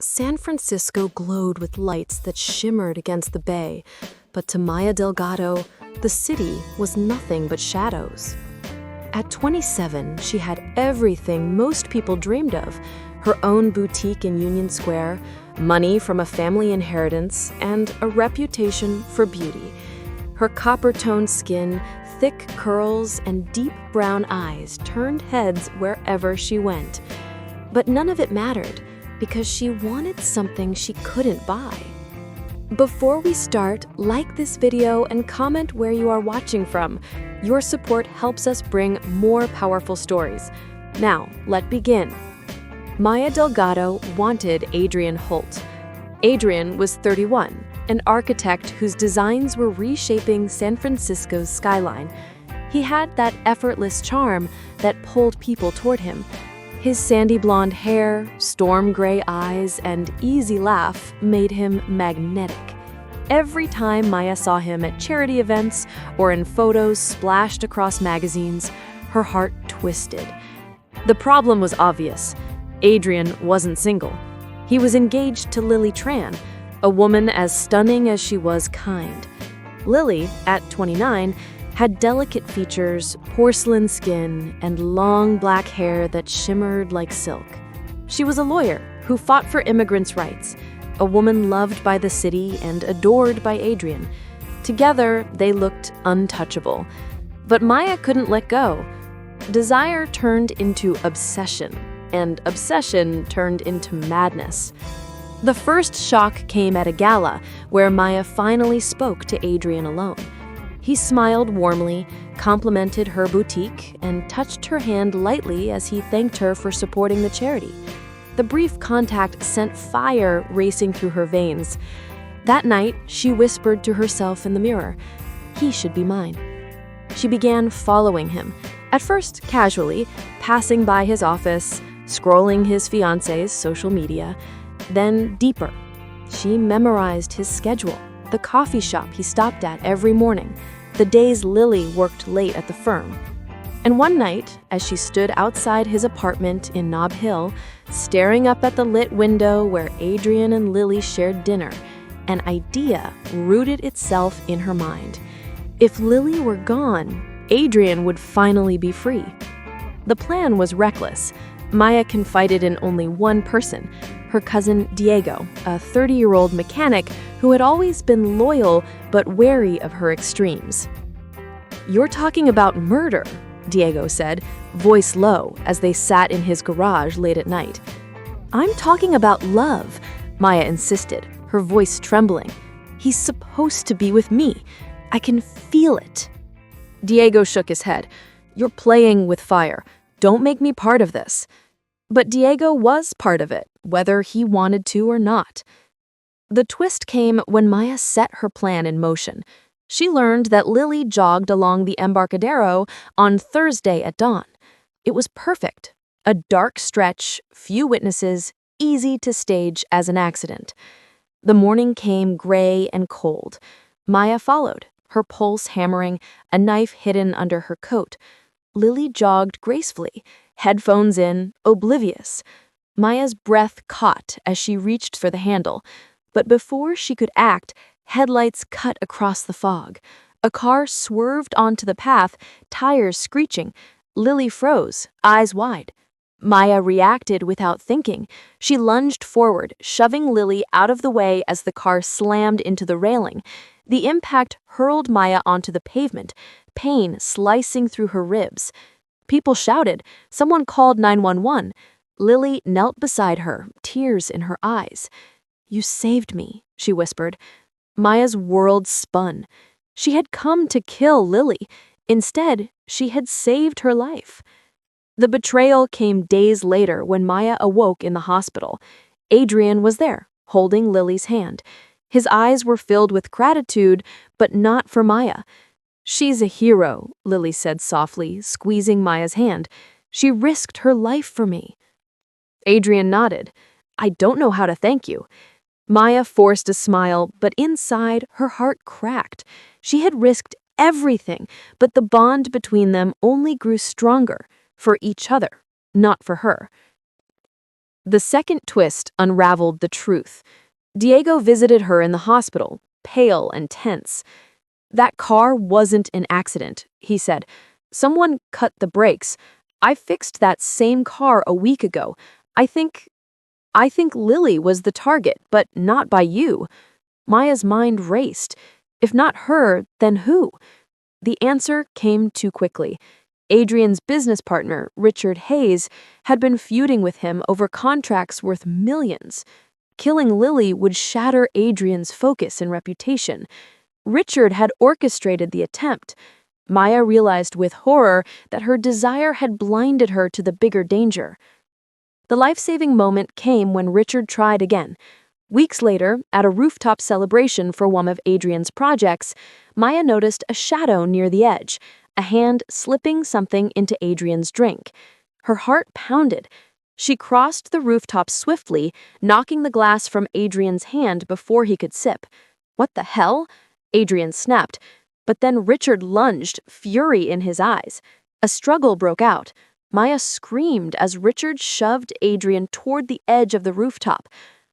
San Francisco glowed with lights that shimmered against the bay, but to Maya Delgado, the city was nothing but shadows. At 27, she had everything most people dreamed of: her own boutique in Union Square, money from a family inheritance, and a reputation for beauty. Her copper-toned skin, thick curls, and deep brown eyes turned heads wherever she went. But none of it mattered, because she wanted something she couldn't buy. Before we start, like this video and comment where you are watching from. Your support helps us bring more powerful stories. Now, let's begin. Maya Delgado wanted Adrian Holt. Adrian was 31, an architect whose designs were reshaping San Francisco's skyline. He had that effortless charm that pulled people toward him. His sandy blonde hair, storm gray eyes, and easy laugh made him magnetic. Every time Maya saw him at charity events or in photos splashed across magazines, her heart twisted. The problem was obvious. Adrian wasn't single. He was engaged to Lily Tran, a woman as stunning as she was kind. Lily, at 29, had delicate features, porcelain skin, and long black hair that shimmered like silk. She was a lawyer who fought for immigrants' rights, a woman loved by the city and adored by Adrian. Together, they looked untouchable. But Maya couldn't let go. Desire turned into obsession, and obsession turned into madness. The first shock came at a gala where Maya finally spoke to Adrian alone. He smiled warmly, complimented her boutique, and touched her hand lightly as he thanked her for supporting the charity. The brief contact sent fire racing through her veins. That night, she whispered to herself in the mirror, "He should be mine." She began following him, at first casually, passing by his office, scrolling his fiancé's social media, then deeper. She memorized his schedule, the coffee shop he stopped at every morning, the days Lily worked late at the firm. And one night, as she stood outside his apartment in Nob Hill, staring up at the lit window where Adrian and Lily shared dinner, an idea rooted itself in her mind. If Lily were gone, Adrian would finally be free. The plan was reckless. Maya confided in only one person, her cousin Diego, a 30-year-old mechanic who had always been loyal but wary of her extremes. "You're talking about murder," Diego said, voice low, as they sat in his garage late at night. "I'm talking about love," Maya insisted, her voice trembling. "He's supposed to be with me. I can feel it." Diego shook his head. "You're playing with fire. Don't make me part of this." But Diego was part of it, whether he wanted to or not. The twist came when Maya set her plan in motion. She learned that Lily jogged along the Embarcadero on Thursday at dawn. It was perfect. A dark stretch, few witnesses, easy to stage as an accident. The morning came gray and cold. Maya followed, her pulse hammering, a knife hidden under her coat. Lily jogged gracefully, headphones in, oblivious. Maya's breath caught as she reached for the handle, but before she could act, headlights cut across the fog. A car swerved onto the path, tires screeching. Lily froze, eyes wide. Maya reacted without thinking. She lunged forward, shoving Lily out of the way as the car slammed into the railing. The impact hurled Maya onto the pavement, pain slicing through her ribs. People shouted. Someone called 911. Lily knelt beside her, tears in her eyes. "You saved me," she whispered. Maya's world spun. She had come to kill Lily. Instead, she had saved her life. The betrayal came days later when Maya awoke in the hospital. Adrian was there, holding Lily's hand. His eyes were filled with gratitude, but not for Maya. "She's a hero," Lily said softly, squeezing Maya's hand. "She risked her life for me." Adrian nodded. "I don't know how to thank you." Maya forced a smile, but inside, her heart cracked. She had risked everything, but the bond between them only grew stronger, for each other, not for her. The second twist unraveled the truth. Diego visited her in the hospital, pale and tense. "That car wasn't an accident," he said. "Someone cut the brakes. I fixed that same car a week ago. I think I think Lily was the target, but not by you." Maya's mind raced. If not her, then who? The answer came too quickly. Adrian's business partner, Richard Hayes, had been feuding with him over contracts worth millions. Killing Lily would shatter Adrian's focus and reputation. Richard had orchestrated the attempt. Maya realized with horror that her desire had blinded her to the bigger danger. The life-saving moment came when Richard tried again. Weeks later, at a rooftop celebration for one of Adrian's projects, Maya noticed a shadow near the edge, a hand slipping something into Adrian's drink. Her heart pounded. She crossed the rooftop swiftly, knocking the glass from Adrian's hand before he could sip. "What the hell?" Adrian snapped. But then Richard lunged, fury in his eyes. A struggle broke out. Maya screamed as Richard shoved Adrian toward the edge of the rooftop.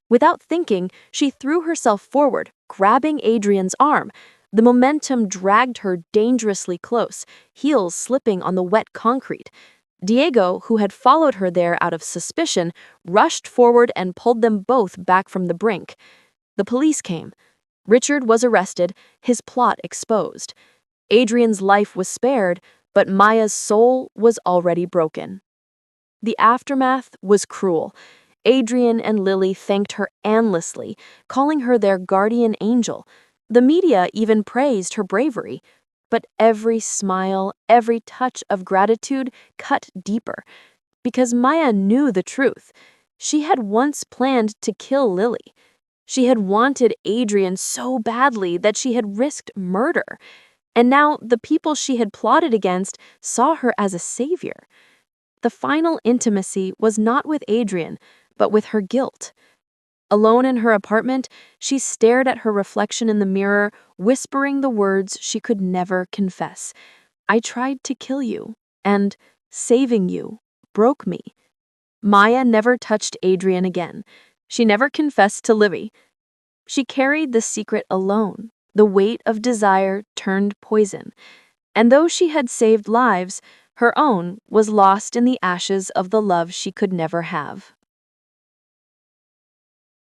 Without thinking, she threw herself forward, grabbing Adrian's arm. The momentum dragged her dangerously close, heels slipping on the wet concrete. Diego, who had followed her there out of suspicion, rushed forward and pulled them both back from the brink. The police came. Richard was arrested, his plot exposed. Adrian's life was spared, but Maya's soul was already broken. The aftermath was cruel. Adrian and Lily thanked her endlessly, calling her their guardian angel. The media even praised her bravery. But every smile, every touch of gratitude cut deeper. Because Maya knew the truth. She had once planned to kill Lily. She had wanted Adrian so badly that she had risked murder. And now the people she had plotted against saw her as a savior. The final intimacy was not with Adrian, but with her guilt. Alone in her apartment, she stared at her reflection in the mirror, whispering the words she could never confess. "I tried to kill you, and saving you broke me." Maya never touched Adrian again. She never confessed to Libby. She carried the secret alone. The weight of desire turned poison. And though she had saved lives, her own was lost in the ashes of the love she could never have.